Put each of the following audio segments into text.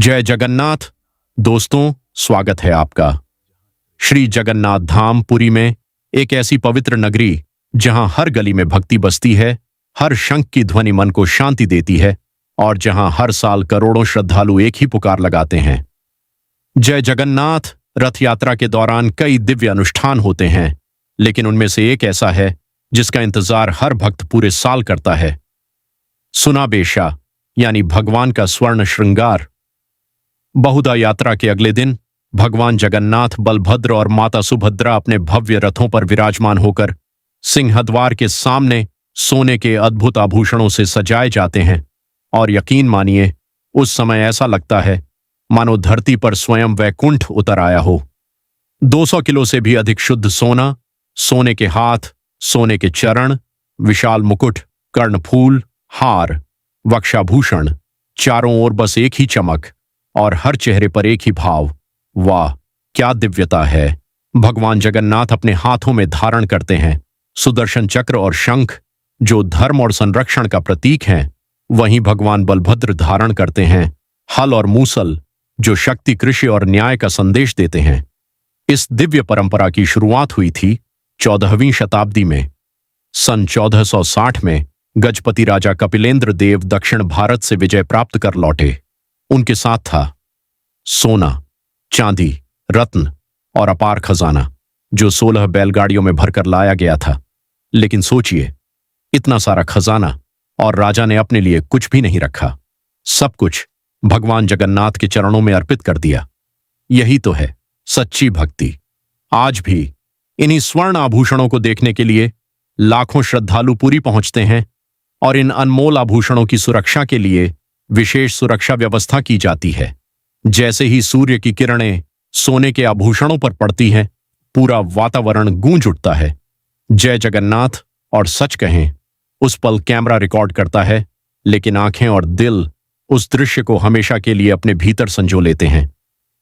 जय जगन्नाथ। दोस्तों, स्वागत है आपका। श्री जगन्नाथ धाम पुरी में एक ऐसी पवित्र नगरी जहां हर गली में भक्ति बसती है, हर शंख की ध्वनि मन को शांति देती है और जहां हर साल करोड़ों श्रद्धालु एक ही पुकार लगाते हैं, जय जगन्नाथ। रथ यात्रा के दौरान कई दिव्य अनुष्ठान होते हैं, लेकिन उनमें से एक ऐसा है जिसका इंतजार हर भक्त पूरे साल करता है। सुनाबेशा यानी भगवान का स्वर्ण श्रृंगार। बहुधा यात्रा के अगले दिन भगवान जगन्नाथ, बलभद्र और माता सुभद्रा अपने भव्य रथों पर विराजमान होकर सिंहद्वार के सामने सोने के अद्भुत आभूषणों से सजाए जाते हैं और यकीन मानिए, उस समय ऐसा लगता है मानो धरती पर स्वयं वैकुंठ उतर आया हो। 200 किलो से भी अधिक शुद्ध सोना, सोने के हाथ, सोने के चरण, विशाल मुकुट, कर्णफूल, हार, वक्षाभूषण, चारों ओर बस एक ही चमक और हर चेहरे पर एक ही भाव। वाह, क्या दिव्यता है! भगवान जगन्नाथ अपने हाथों में धारण करते हैं सुदर्शन चक्र और शंख, जो धर्म और संरक्षण का प्रतीक हैं। वहीं भगवान बलभद्र धारण करते हैं हल और मूसल, जो शक्ति, कृषि और न्याय का संदेश देते हैं। इस दिव्य परंपरा की शुरुआत हुई थी 14वीं शताब्दी में। सन 1460 में गजपति राजा कपिलेंद्र देव दक्षिण भारत से विजय प्राप्त कर लौटे। उनके साथ था सोना, चांदी, रत्न और अपार खजाना, जो 16 बैलगाड़ियों में भरकर लाया गया था। लेकिन सोचिए, इतना सारा खजाना और राजा ने अपने लिए कुछ भी नहीं रखा। सब कुछ भगवान जगन्नाथ के चरणों में अर्पित कर दिया। यही तो है सच्ची भक्ति। आज भी इन्हीं स्वर्ण आभूषणों को देखने के लिए लाखों श्रद्धालु पुरी पहुंचते हैं और इन अनमोल आभूषणों की सुरक्षा के लिए विशेष सुरक्षा व्यवस्था की जाती है। जैसे ही सूर्य की किरणें सोने के आभूषणों पर पड़ती हैं, पूरा वातावरण गूंज उठता है, जय जगन्नाथ। और सच कहें, उस पल कैमरा रिकॉर्ड करता है, लेकिन आंखें और दिल उस दृश्य को हमेशा के लिए अपने भीतर संजो लेते हैं।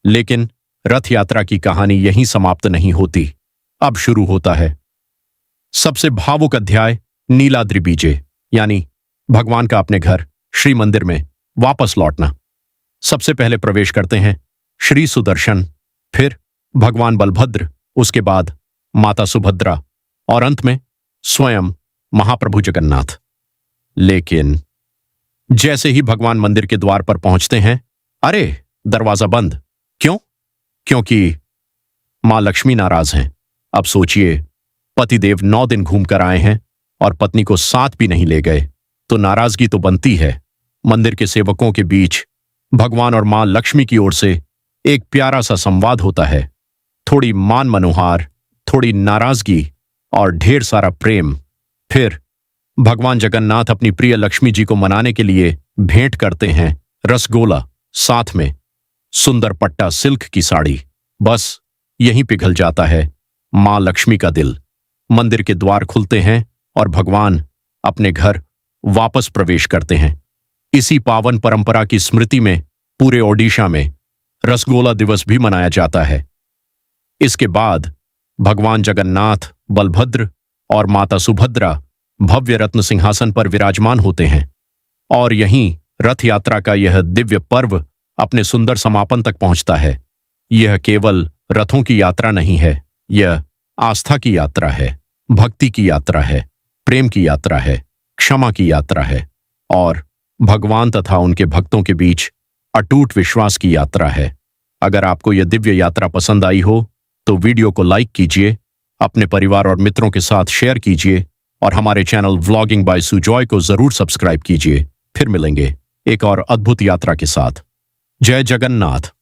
लेकिन रथ यात्रा की कहानी यहीं समाप्त नहीं होती। अब शुरू होता है सबसे भावुक अध्याय, नीलाद्रि बीजे, यानी भगवान का अपने घर श्री मंदिर में वापस लौटना। सबसे पहले प्रवेश करते हैं श्री सुदर्शन, फिर भगवान बलभद्र, उसके बाद माता सुभद्रा और अंत में स्वयं महाप्रभु जगन्नाथ। लेकिन जैसे ही भगवान मंदिर के द्वार पर पहुंचते हैं, अरे दरवाजा बंद। क्यों? क्योंकि मां लक्ष्मी नाराज हैं। अब सोचिए, पतिदेव 9 दिन घूमकर आए हैं और पत्नी को साथ भी नहीं ले गए, तो नाराजगी तो बनती है। मंदिर के सेवकों के बीच भगवान और मां लक्ष्मी की ओर से एक प्यारा सा संवाद होता है। थोड़ी मान मनोहार, थोड़ी नाराजगी और ढेर सारा प्रेम। फिर भगवान जगन्नाथ अपनी प्रिय लक्ष्मी जी को मनाने के लिए भेंट करते हैं रसगोला, साथ में सुंदर पट्टा सिल्क की साड़ी। बस यहीं पिघल जाता है मां लक्ष्मी का दिल। मंदिर के द्वार खुलते हैं और भगवान अपने घर वापस प्रवेश करते हैं। इसी पावन परंपरा की स्मृति में पूरे ओडिशा में रसगोला दिवस भी मनाया जाता है। इसके बाद भगवान जगन्नाथ, बलभद्र और माता सुभद्रा भव्य रत्न सिंहासन पर विराजमान होते हैं और यहीं रथ यात्रा का यह दिव्य पर्व अपने सुंदर समापन तक पहुंचता है। यह केवल रथों की यात्रा नहीं है, यह आस्था की यात्रा है, भक्ति की यात्रा है, प्रेम की यात्रा है, क्षमा की यात्रा है और भगवान तथा उनके भक्तों के बीच अटूट विश्वास की यात्रा है। अगर आपको यह दिव्य यात्रा पसंद आई हो तो वीडियो को लाइक कीजिए, अपने परिवार और मित्रों के साथ शेयर कीजिए और हमारे चैनल व्लॉगिंग बाय सुजॉय को जरूर सब्सक्राइब कीजिए। फिर मिलेंगे एक और अद्भुत यात्रा के साथ। जय जगन्नाथ।